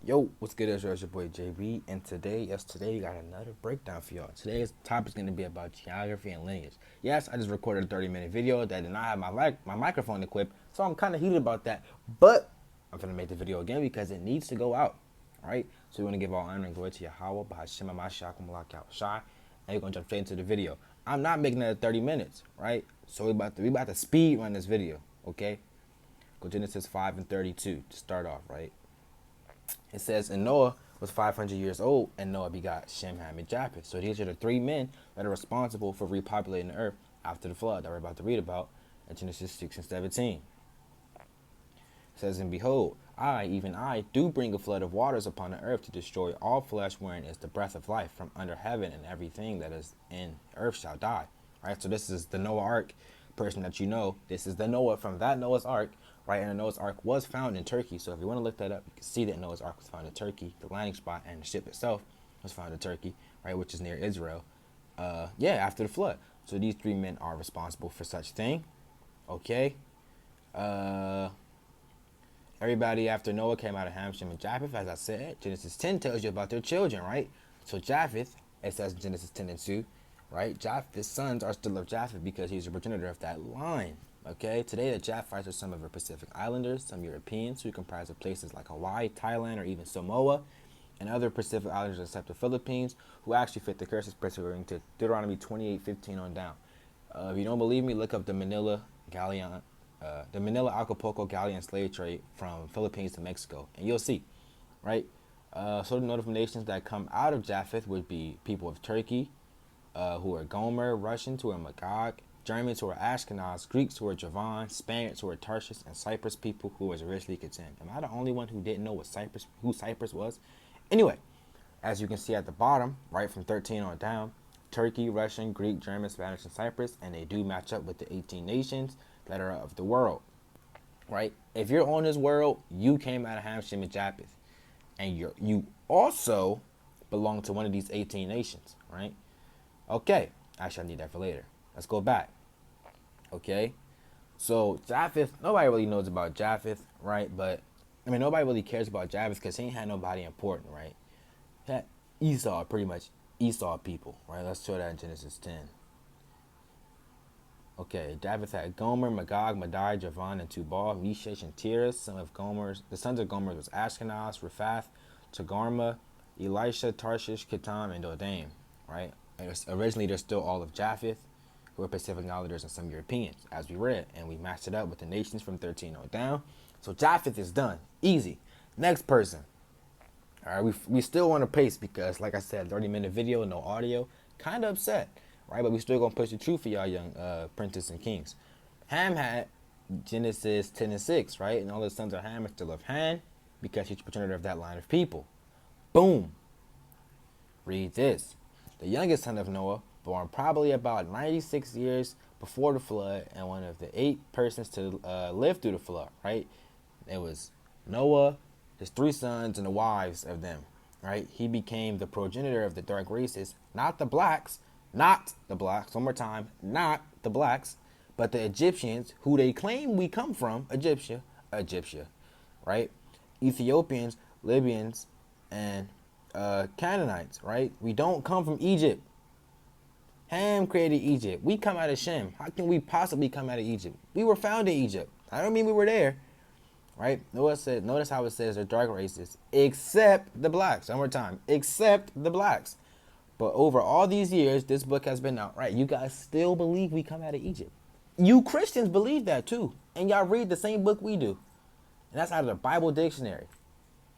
Yo, what's good? It's your boy JB, and today, we got another breakdown for y'all. Today's topic is going to be about geography and lineage. Yes, I just recorded a 30-minute video that did not have my microphone equipped, so I'm kind of heated about that. But I'm going to make the video again because it needs to go out. All right, so we want to give all honor and glory to Yahawah, Bahashim Mashakum Malak Shai, and we're going to jump straight into the video. I'm not making it 30 minutes, right? So we about to speed run this video, okay? Go Genesis 5 and 32 to start off, right? It says, and Noah was 500 years old, and Noah begot Shem, Ham, and Japheth. So these are the three men that are responsible for repopulating the earth after the flood that we're about to read about in Genesis 6 and 17. It says, and behold, I, even I, do bring a flood of waters upon the earth to destroy all flesh wherein is the breath of life from under heaven, and everything that is in earth shall die. Right? So this is the Noah Ark person that you know. This is the Noah from that Noah's Ark, right? And the Noah's Ark was found in Turkey. So if you want to look that up, you can see that Noah's Ark was found in Turkey. The landing spot and the ship itself was found in Turkey, right? Which is near Israel. After the flood. So these three men are responsible for such thing. Okay. Everybody after Noah came out of Ham, Shem, and Japheth, as I said. Genesis 10 tells you about their children, right? So Japheth, it says in Genesis 10 and 2, right? Japheth's sons are still of Japheth because he's the progenitor of that line. Okay, today the Japhites are some of the Pacific Islanders, some Europeans who comprise of places like Hawaii, Thailand, or even Samoa, and other Pacific Islanders except the Philippines, who actually fit the curses according to Deuteronomy 28:15 on down. If you don't believe me, look up the Manila Acapulco galleon slave trade from Philippines to Mexico, and you'll see, right? So the notable nations that come out of Japheth would be people of Turkey, who are Gomer, Russians who are Magog, Germans who are Ashkenaz, Greeks who are Javan, Spaniards who are Tarshish, and Cyprus people who was originally Catan. Am I the only one who didn't know who Cyprus was? Anyway, as you can see at the bottom, right from 13 on down, Turkey, Russian, Greek, German, Spanish, and Cyprus, and they do match up with the 18 nations that are of the world, right? If you're on this world, you came out of Ham, Shem, and Japheth, and you also belong to one of these 18 nations, right? Okay, actually I need that for later. Let's go back. Okay, so Japheth, nobody really knows about Japheth, right? But I mean, nobody really cares about Japheth because he ain't had nobody important, right? He had Esau, pretty much Esau people, right? Let's show that in Genesis 10. Okay, Japheth had Gomer, Magog, Madai, Javan, and Tubal, Meshach, and Tiras. Some of Gomer's, the sons of Gomer was Ashkenaz, Rephath, Togarmah, Elisha, Tarshish, Kittim, and Dodaim, right? And originally, they're still all of Japheth, who were Pacific Islanders and some Europeans, as we read, and we matched it up with the nations from 13 on down. So Japheth is done, easy. Next person. All right, we still want to pace because, like I said, 30-minute video, no audio, kind of upset, right? But we still gonna push the truth for y'all young princes and kings. Ham had Genesis 10 and 6, right? And all the sons of Ham are still of Ham because he's the progenitor of that line of people. Boom. Read this. The youngest son of Noah, born probably about 96 years before the flood, and one of the 8 persons to live through the flood, right? It was Noah, his 3 sons, and the wives of them, right? He became the progenitor of the dark races, not the blacks, one more time, not the blacks, but the Egyptians, who they claim we come from, Egyptia, right? Ethiopians, Libyans, and Canaanites, right? We don't come from Egypt. Ham created Egypt. We come out of Shem. How can we possibly come out of Egypt? We were found in Egypt. I don't mean we were there, right? Notice how it says they're dark races, except the blacks. One more time, except the blacks. But over all these years, this book has been out, right? You guys still believe we come out of Egypt. You Christians believe that too. And y'all read the same book we do. And that's out of the Bible dictionary.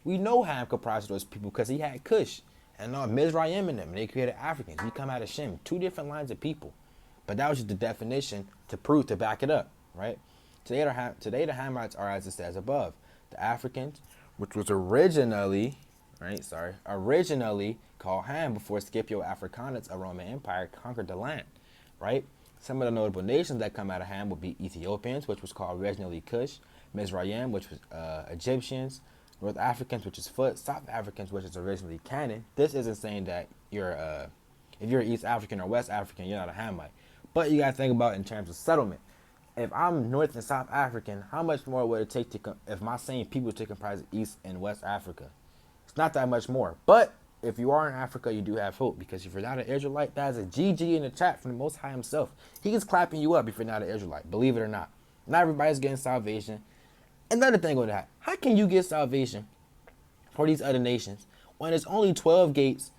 We know Ham comprised of those people because he had Cush and Mizraim in them. And they created Africans. We come out of Shem. 2 different lines of people. But that was just the definition to prove, to back it up, right? Today the Hamites are as it says above. The Africans, which was originally called Ham before Scipio Africanus, a Roman Empire, conquered the land, right? Some of the notable nations that come out of Ham would be Ethiopians, which was called originally Cush, Mizraim, which was Egyptians, North Africans, which is Foot, South Africans, which is originally Canaan. This isn't saying that if you're East African or West African, you're not a Hamite. But you got to think about it in terms of settlement. If I'm North and South African, how much more would it take if my same people to comprise East and West Africa? It's not that much more. But if you are in Africa, you do have hope, because if you're not an Israelite, that is a GG in the chat from the Most High himself. He is clapping you up if you're not an Israelite, believe it or not. Not everybody's getting salvation. Another thing with that, how can you get salvation for these other nations when there's only 12 gates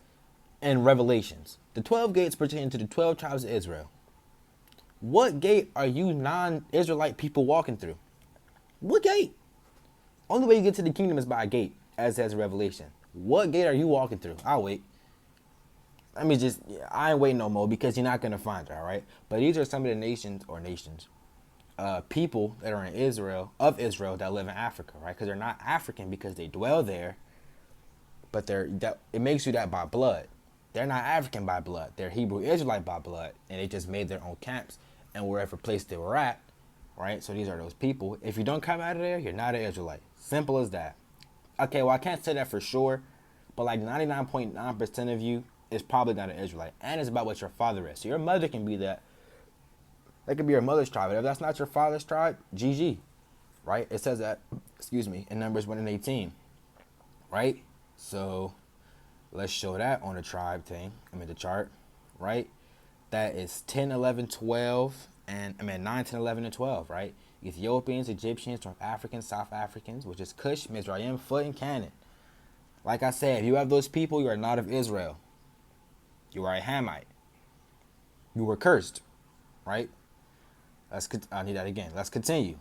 in Revelations? The 12 gates pertain to the 12 tribes of Israel. What gate are you non-Israelite people walking through? What gate? Only way you get to the kingdom is by a gate, as says Revelation. What gate are you walking through? I'll wait. I ain't waiting no more, because you're not going to find it, all right? But these are some of the nations, people that are in Israel, that live in Africa, right? Because they're not African because they dwell there, but it makes you that by blood. They're not African by blood. They're Hebrew Israelite by blood, and they just made their own camps and wherever place they were at, right? So these are those people. If you don't come out of there, you're not an Israelite. Simple as that. Okay, well, I can't say that for sure, but like 99.9% of you is probably not an Israelite, and it's about what your father is. So your mother can be that. That could be your mother's tribe. But if that's not your father's tribe, GG, right? It says that, in Numbers 1 and 18, right? So let's show that on the tribe thing. The chart, right? That is 10, 11, 12, 9, 10, 11, and 12, right? Ethiopians, Egyptians, North Africans, South Africans, which is Cush, Mizraim, Foot, and Canaan. Like I said, if you have those people, you are not of Israel. You are a Hamite. You were cursed, right? I need that again. Let's continue.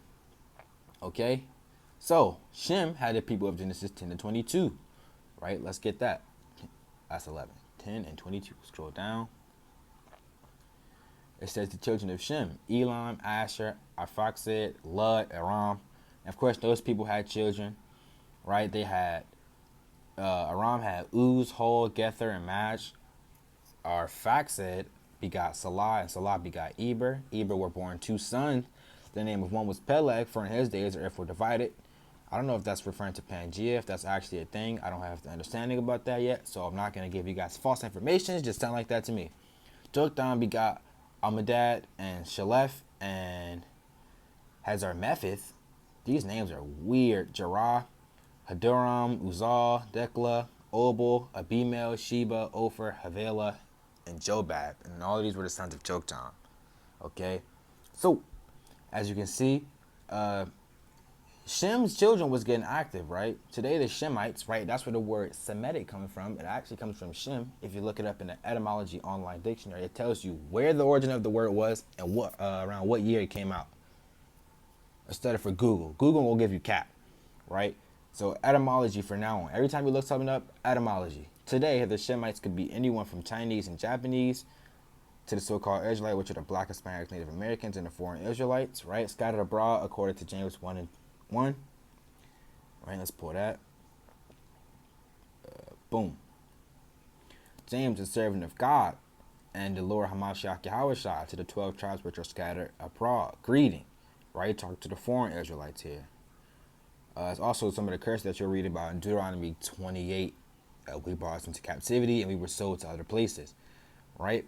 Okay? So, Shem had the people of Genesis 10 to 22, right? Let's get that. That's 11. 10 and 22. Scroll down. It says the children of Shem: Elam, Asher, Arphaxad, Lud, Aram. And of course, those people had children, right? They had, Aram had Uz, Hol, Gether, and Maj. Arphaxad begot Salah, and Salah begot Eber. Eber were born 2 sons. The name of one was Peleg, for in his days the earth were divided. I don't know if that's referring to Pangea, if that's actually a thing. I don't have the understanding about that yet, so I'm not going to give you guys false information. It just sound like that to me. Joktan begot Amadad and Shalef and Hazar Mephith. These names are weird. Jerah, Haduram, Uzal, Dekla, Obal, Abimel, Sheba, Ophir, Havilah, and Jobab. And all of these were the sons of Joktan. Okay? So, as you can see, Shem's children was getting active, right? Today, the Shemites, right? That's where the word Semitic comes from. It actually comes from Shem. If you look it up in the Etymology Online Dictionary, it tells you where the origin of the word was and what around what year it came out. Instead of for Google. Google will give you cap, right? So etymology for now on. Every time you look something up, etymology. Today, the Shemites could be anyone from Chinese and Japanese to the so-called Israelite, which are the Black, Hispanic, Native Americans, and the foreign Israelites, right? Scattered abroad, according to James 1 and 1. Right, let's pull that. Boom. James, a servant of God, and the Lord Hamashiach Yahawah to the 12 tribes which are scattered abroad. Greeting, right? Talk to the foreign Israelites here. It's also some of the curses that you'll read about in Deuteronomy 28. We brought us into captivity and we were sold to other places, right?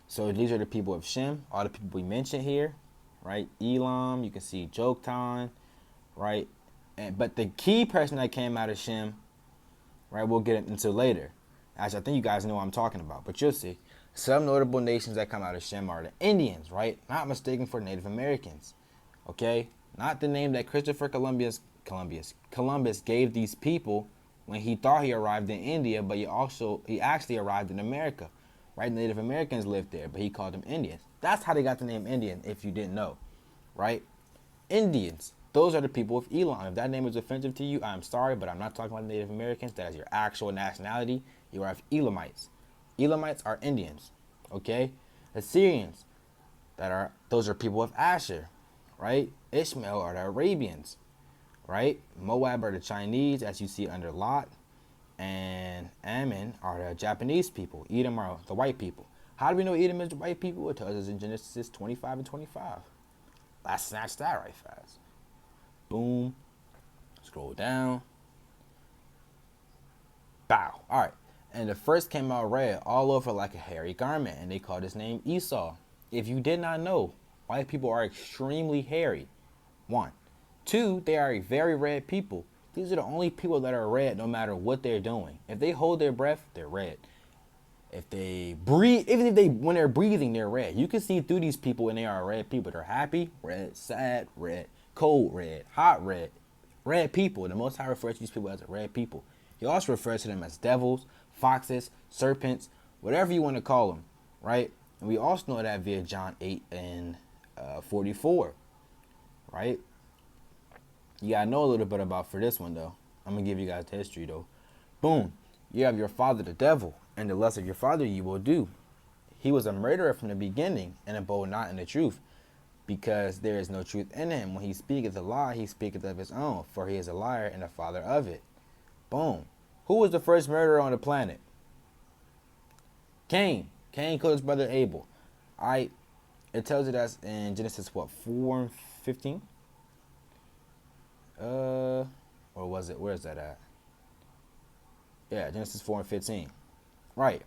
So these are the people of Shem, all the people we mentioned here, right? Elam, you can see Joktan, right? But the key person that came out of Shem, right, we'll get into later. Actually, I think you guys know what I'm talking about, but you'll see. Some notable nations that come out of Shem are the Indians, right? Not mistaken for Native Americans, okay? Not the name that Christopher Columbus gave these people when he thought he arrived in India, but he actually arrived in America, right? Native Americans lived there, but he called them Indians. That's how they got the name Indian, if you didn't know, right? Indians. Those are the people of Elam. If that name is offensive to you, I'm sorry, but I'm not talking about Native Americans. That is your actual nationality. You are Elamites. Elamites are Indians, okay? Assyrians, those are people of Asher, right? Ishmael are the Arabians, right? Moab are the Chinese, as you see under Lot. And Ammon are the Japanese people. Edom are the white people. How do we know Edom is the white people? It tells us in Genesis 25 and 25. Let's snatch that right fast. Boom. Scroll down. Bow. All right. And the first came out red all over like a hairy garment, and they called his name Esau. If you did not know, white people are extremely hairy. 1. 2, they are a very red people. These are the only people that are red no matter what they're doing. If they hold their breath, they're red. If they breathe, even if they when they're breathing, they're red. You can see through these people and they are red people. They're happy, red, sad, red, cold, red, hot, red. Red people. The Most High refers to these people as red people. He also refers to them as devils, foxes, serpents, whatever you want to call them, right? And we also know that via John 8 and 44, right? You gotta know a little bit about for this one though. I'm gonna give you guys the history though. Boom. You have your father the devil, and the lust of your father you will do. He was a murderer from the beginning, and abode not in the truth, because there is no truth in him. When he speaketh a lie, he speaketh of his own, for he is a liar and the father of it. Boom. Who was the first murderer on the planet? Cain. Cain killed his brother Abel. Alright. It tells you that's in Genesis 4 and 15? Or was it? Where's that at? Yeah, Genesis 4 and 15. Right.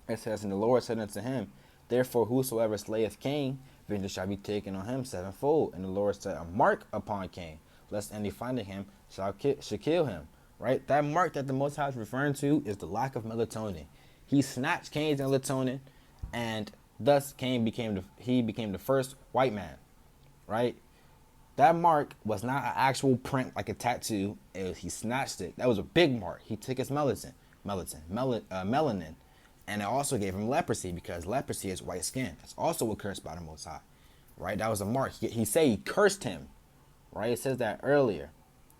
It says, and the Lord said unto him, therefore whosoever slayeth Cain, vengeance shall be taken on him sevenfold. And the Lord set a mark upon Cain, lest any finding him should kill him. Right? That mark that the Most High is referring to is the lack of melatonin. He snatched Cain's melatonin, and thus Cain became the first white man. Right? That mark was not an actual print like a tattoo. He snatched it. That was a big mark. He took his melanin, and it also gave him leprosy, because leprosy is white skin. That's also a curse by the Most High, right? That was a mark. He said he cursed him, right? It says that earlier,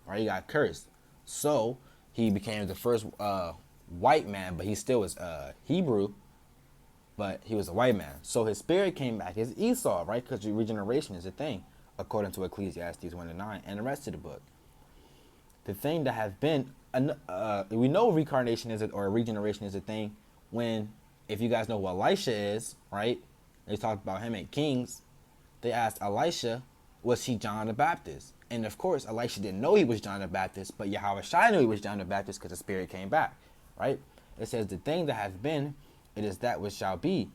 right? He got cursed, so he became the first white man, but he still was Hebrew, but he was a white man. So his spirit came back as Esau, right? Because regeneration is a thing, according to Ecclesiastes 1-9 and the rest of the book. The thing that has been, we know reincarnation is or regeneration is a thing when, if you guys know who Elisha is, right? They talked about him in Kings. They asked Elisha, was he John the Baptist? And of course, Elisha didn't know he was John the Baptist, but Yahawah knew he was John the Baptist because the spirit came back, right? It says the thing that has been, it is that which shall be,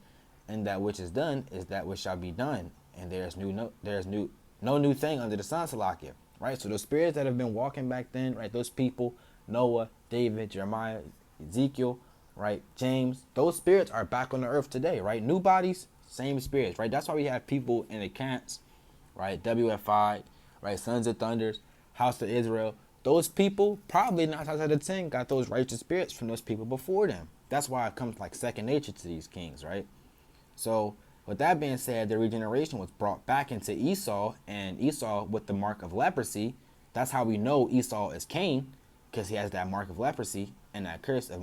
and that which is done is that which shall be done, and there's no new thing under the sun, Salakia, right? So those spirits that have been walking back then, right? Those people, Noah, David, Jeremiah, Ezekiel, right? James, those spirits are back on the earth today, right? New bodies, same spirits, right? That's why we have people in the camps, right? WFI, right? Sons of Thunders, House of Israel. Those people, probably 9 times out of 10, got those righteous spirits from those people before them. That's why it comes like second nature to these kings, right? So, with that being said, the regeneration was brought back into Esau, and Esau with the mark of leprosy. That's how we know Esau is Cain, because he has that mark of leprosy and that curse of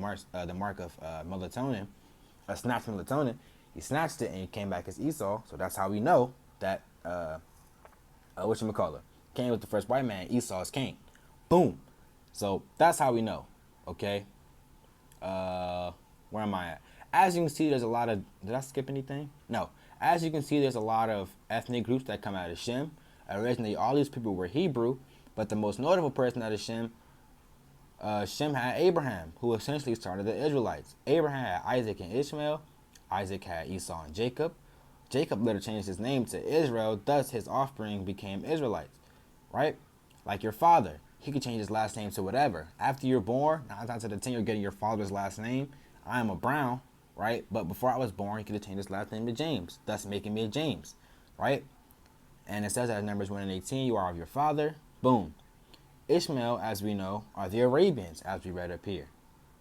the mark of melatonin, snatched melatonin. He snatched it and he came back as Esau. So that's how we know that whatchamacallit, Cain was the first white man. Esau is Cain. Boom. So that's how we know. Okay. Where am I at? As you can see, there's a lot of... Did I skip anything? No. As you can see, there's a lot of ethnic groups that come out of Shem. Originally, all these people were Hebrew, but the most notable person out of Shem, Shem had Abraham, who essentially started the Israelites. Abraham had Isaac and Ishmael. Isaac had Esau and Jacob. Jacob later changed his name to Israel, thus his offspring became Israelites, right? Like your father, he could change his last name to whatever. After you're born, 9 times out of 10, you're getting your father's last name. I am a Brown, right? But before I was born, he could have changed his last name to James, thus making me a James, right? And it says that in Numbers 1 and 18, you are of your father. Boom. Ishmael, as we know, are the Arabians, as we read up here,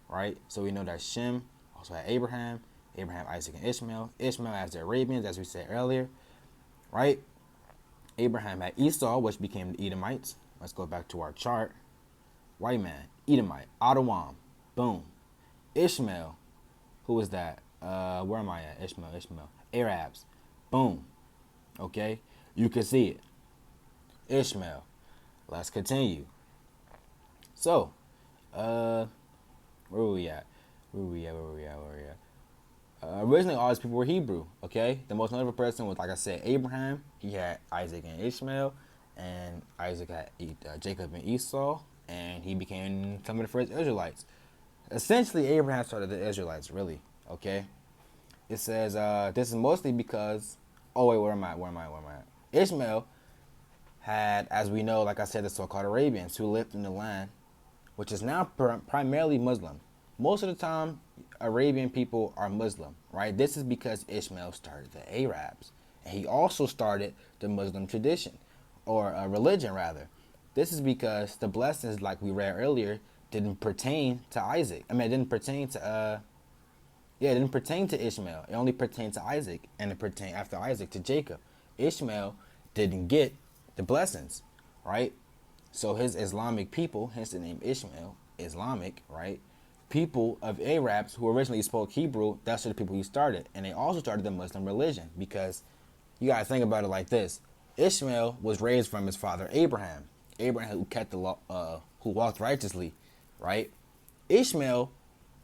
right? So we know that Shem also had Abraham, Isaac, and Ishmael. Ishmael as the Arabians, as we said earlier, right? Abraham had Esau, which became the Edomites. Let's go back to our chart. White man, Edomite, Adawam. Boom. Ishmael, who was that? Where am I at? Ishmael. Arabs. Boom. Okay? You can see it. Ishmael. Let's continue. So, where were we at? Originally, all these people were Hebrew, okay? The most notable person was, like I said, Abraham. He had Isaac and Ishmael, and Isaac had Jacob and Esau, and he became some of the first Israelites. Essentially, Abraham started the Israelites, really, okay? It says, this is mostly because, oh wait, where am I at? Ishmael had, as we know, like I said, the so-called Arabians who lived in the land, which is now primarily Muslim. Most of the time, Arabian people are Muslim, right? This is because Ishmael started the Arabs, and he also started the Muslim tradition, or religion rather. This is because the blessings, like we read earlier, didn't pertain to Isaac. I mean, it didn't pertain to it didn't pertain to Ishmael. It only pertained to Isaac, and it pertained after Isaac to Jacob. Ishmael didn't get the blessings, right? So his Islamic people, hence the name Ishmael, Islamic, right? People of Arabs who originally spoke Hebrew, that's the people he started. And they also started the Muslim religion because you got to think about it like this. Ishmael was raised from his father Abraham. Abraham who kept the law, who walked righteously, right? Ishmael,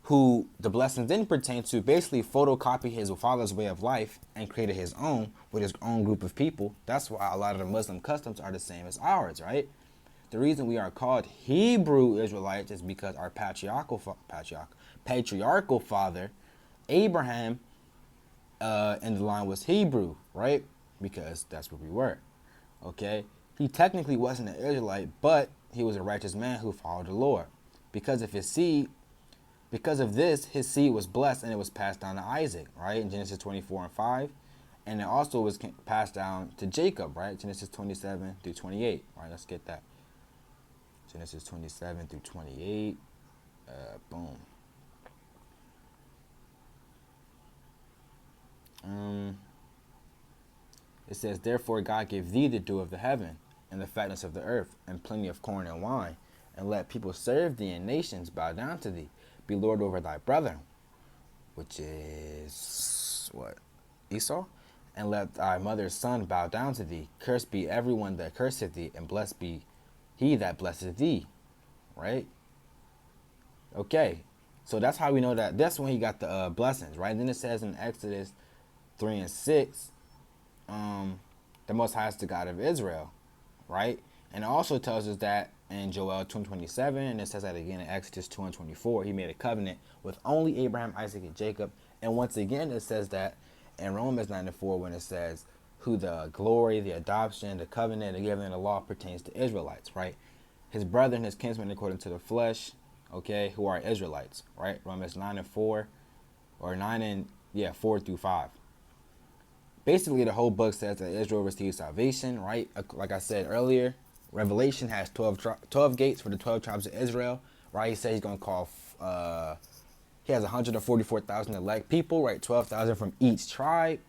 who the blessings didn't pertain to, basically photocopied his father's way of life and created his own with his own group of people. That's why a lot of the Muslim customs are the same as ours, right? The reason we are called Hebrew Israelites is because our patriarchal father, Abraham, in the line was Hebrew, right? Because that's what we were, okay? He technically wasn't an Israelite, but he was a righteous man who followed the Lord. Because of his seed, because of this, his seed was blessed and it was passed down to Isaac, right? In Genesis 24 and 5. And it also was passed down to Jacob, right? Genesis 27 through 28, right? Let's get that. Genesis 27 through 28. Boom. It says, therefore God gave thee the dew of the heaven, and the fatness of the earth, and plenty of corn and wine, and let people serve thee, and nations bow down to thee. Be Lord over thy brother, which is, what, Esau? And let thy mother's son bow down to thee. Cursed be everyone that curseth thee, and blessed be he that blesseth thee. Right? Okay. So that's how we know that. That's when he got the blessings, right? And then it says in Exodus 3 and 6, the Most High is the God of Israel, right? And it also tells us that in Joel 2:27, and it says that again in Exodus 2 and 24, he made a covenant with only Abraham, Isaac, and Jacob. And once again, it says that in Romans 9 and 4, when it says who the glory, the adoption, the covenant, the giving of the law pertains to Israelites, right? His brother and his kinsmen according to the flesh, okay, who are Israelites, right? Romans 9 and 4, or 9 and, 4 through 5. Basically, the whole book says that Israel receives salvation, right? Like I said earlier, Revelation has 12 gates for the 12 tribes of Israel, right? He said he's going to call, he has 144,000 elect people, right? 12,000 from each tribe,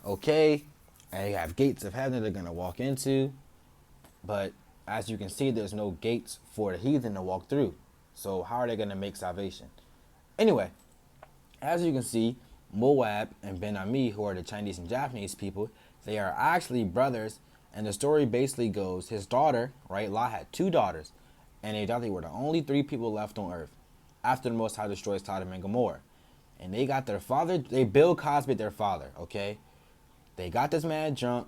okay? And you have gates of heaven they're going to walk into. But as you can see, there's no gates for the heathen to walk through. So how are they going to make salvation? Anyway, as you can see, Moab and Ben-Ami, who are the Chinese and Japanese people, they are actually brothers. And the story basically goes, his daughter, right, Lot had 2 daughters, and they thought they were the only 3 people left on earth after the Most High destroys Sodom and Gomorrah. And they got their father, they Bill Cosby their father, okay? They got this man drunk,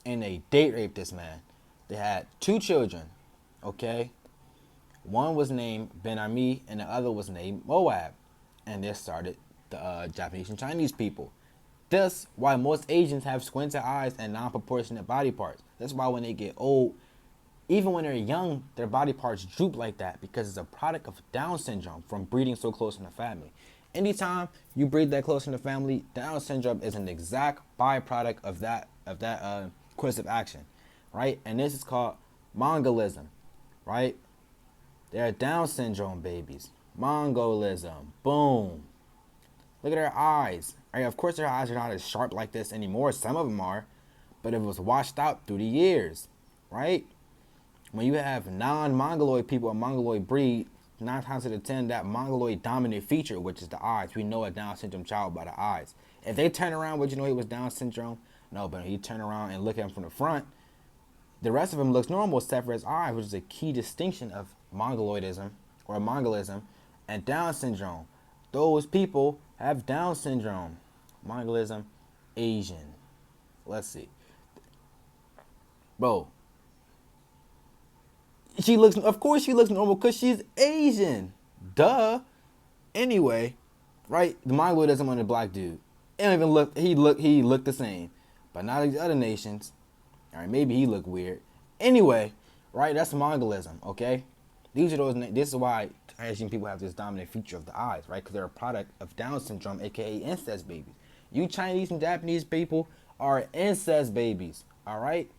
and they date raped this man. They had 2 children, okay? One was named Ben-Ami, and the other was named Moab. And this started the Japanese and Chinese people. That's why most Asians have squinted eyes and non-proportionate body parts. That's why when they get old, even when they're young, their body parts droop like that because it's a product of Down syndrome from breeding so close in the family. Anytime you breed that close in the family, Down syndrome is an exact byproduct of that course of action, right? And this is called Mongolism, right? They're Down syndrome babies. Mongolism. Boom. Look at their eyes. Right, of course, their eyes are not as sharp like this anymore. Some of them are, but it was washed out through the years, right? When you have non-Mongoloid people, a Mongoloid breed, 9 times out of 10, that Mongoloid dominant feature, which is the eyes. We know a Down syndrome child by the eyes. If they turn around, would you know he was Down syndrome? No, but he turn around and look at him from the front. The rest of him looks normal except for his eyes, which is a key distinction of Mongoloidism or Mongolism and Down syndrome. Those people have Down syndrome. Mongolism, Asian. Let's see. Bro. Of course she looks normal because she's Asian. Duh. Anyway, right? The Mongoloidism on the black dude. It don't even look, he looked the same. But not like the other nations. All right, maybe he looked weird. Anyway, right? That's Mongolism, okay? These are those. This is why Asian people have this dominant feature of the eyes, right? Because they're a product of Down syndrome, aka incest babies. You Chinese and Japanese people are incest babies, all right?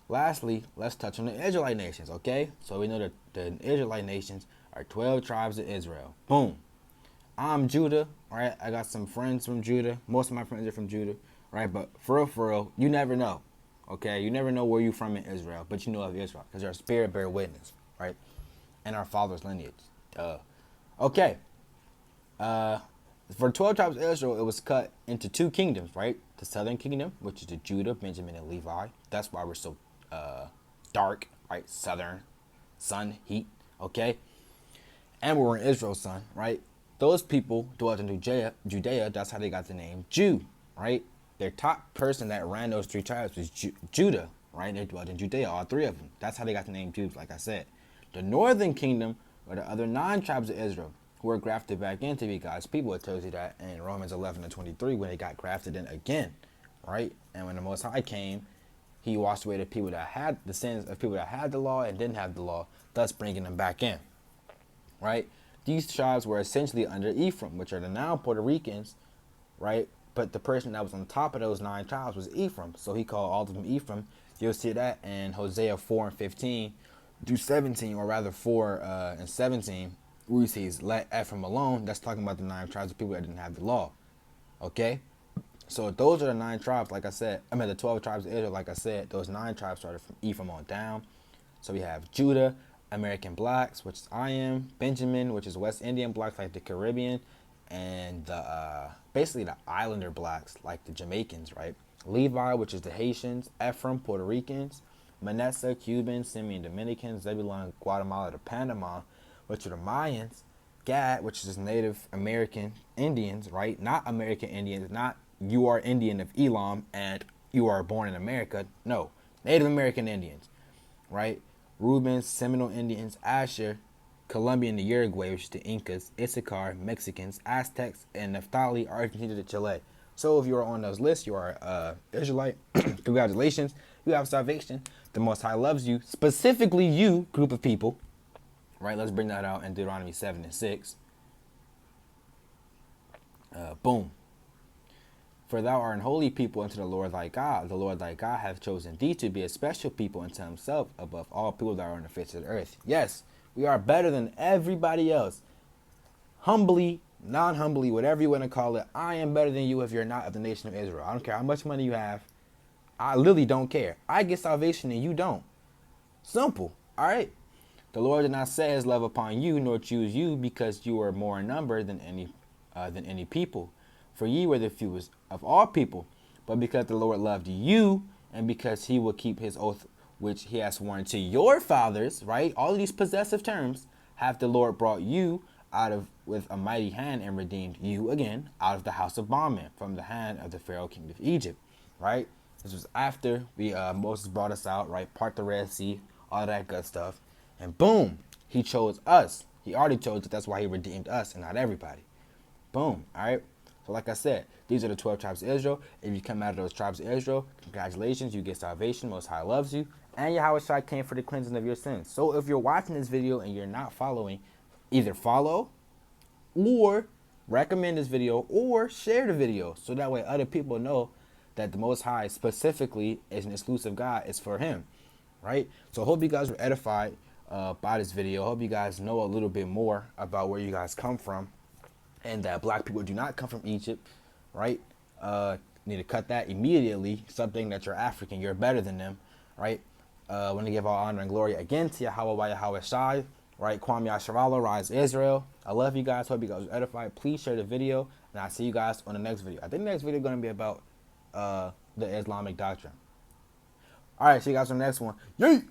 Lastly, let's touch on the Israelite nations, okay? So we know that the Israelite nations are 12 tribes of Israel. Boom. I'm Judah, right? I got some friends from Judah. Most of my friends are from Judah, right? But for real, you never know, okay? You never know where you're from in Israel, but you know of Israel because our spirit bear witness, right? And our father's lineage. Okay. For 12 tribes of Israel, it was cut into two kingdoms, right? The southern kingdom, which is the Judah, Benjamin, and Levi. That's why we're so dark, right? Southern, sun, heat, okay? And we're in Israel's sun, right? Those people dwelt in Judea. That's how they got the name Jew, right? Their top person that ran those three tribes was Judah, right? They dwelt in Judea, all three of them. That's how they got the name Jews, like I said. The northern kingdom were the other 9 tribes of Israel who were grafted back in to be God's people. It tells you that in Romans 11 and 23 when they got grafted in again, right? And when the Most High came, he washed away the people that had the sins of people that had the law and didn't have the law, thus bringing them back in, right? These tribes were essentially under Ephraim, which are the now Puerto Ricans, right? But the person that was on top of those 9 tribes was Ephraim, so he called all of them Ephraim. You'll see that in Hosea 4 and 15 through 17, or rather 4 and 17, where he says, let Ephraim alone. That's talking about the 9 tribes of people that didn't have the law, okay? So those are the 9 tribes, like I said. I mean, the 12 tribes of Israel, like I said. Those 9 tribes started from Ephraim on down. So we have Judah, American blacks, which is I am, Benjamin, which is West Indian blacks, like the Caribbean, and basically the Islander blacks, like the Jamaicans, right? Levi, which is the Haitians, Ephraim, Puerto Ricans, Manasseh, Cubans, Simeon, Dominicans, Zebulon, Guatemala to Panama, which are the Mayans, Gad, which is Native American Indians, right? Not American Indians, not you are Indian of Elam and you are born in America. No, Native American Indians, right? Reuben, Seminole Indians, Asher, Colombian to Uruguay, which is the Incas, Issachar, Mexicans, Aztecs, and Naphtali, Argentina to Chile. So if you are on those lists, you are Israelite. Congratulations, you have salvation. The Most High loves you, specifically you, group of people. Right, let's bring that out in Deuteronomy 7 and 6. Boom. For thou art an holy people unto the Lord thy God. The Lord thy God hath chosen thee to be a special people unto himself above all people that are on the face of the earth. Yes, we are better than everybody else. Humbly, non-humbly, whatever you want to call it, I am better than you if you're not of the nation of Israel. I don't care how much money you have. I literally don't care. I get salvation and you don't. Simple, all right? The Lord did not set his love upon you, nor choose you, because you are more in number than any people. For ye were the fewest of all people, but because the Lord loved you, and because he will keep his oath which he has sworn to your fathers, right? All of these possessive terms, hath the Lord brought you out of with a mighty hand and redeemed you again out of the house of bondmen, from the hand of the Pharaoh king of Egypt, right? This was after Moses brought us out, right? Part the Red Sea, all that good stuff. And boom, he chose us. He already chose it. That's why he redeemed us and not everybody. Boom, all right? So like I said, these are the 12 tribes of Israel. If you come out of those tribes of Israel, congratulations, you get salvation. Most High loves you. And Yahawah came for the cleansing of your sins. So if you're watching this video and you're not following, either follow or recommend this video or share the video. So that way other people know that the Most High specifically is an exclusive God. It's for him, right? So I hope you guys were edified by this video. I hope you guys know a little bit more about where you guys come from. And that black people do not come from Egypt, right? Need to cut that immediately. Something that you're African, you're better than them, right? Want to give all honor and glory again to Yahawah by Yahawah Shai, right? Kwam Yasharala, Rise Israel. I love you guys. Hope you guys are edified. Please share the video, and I'll see you guys on the next video. I think the next video is going to be about the Islamic doctrine. All right, see you guys on the next one. Yeet!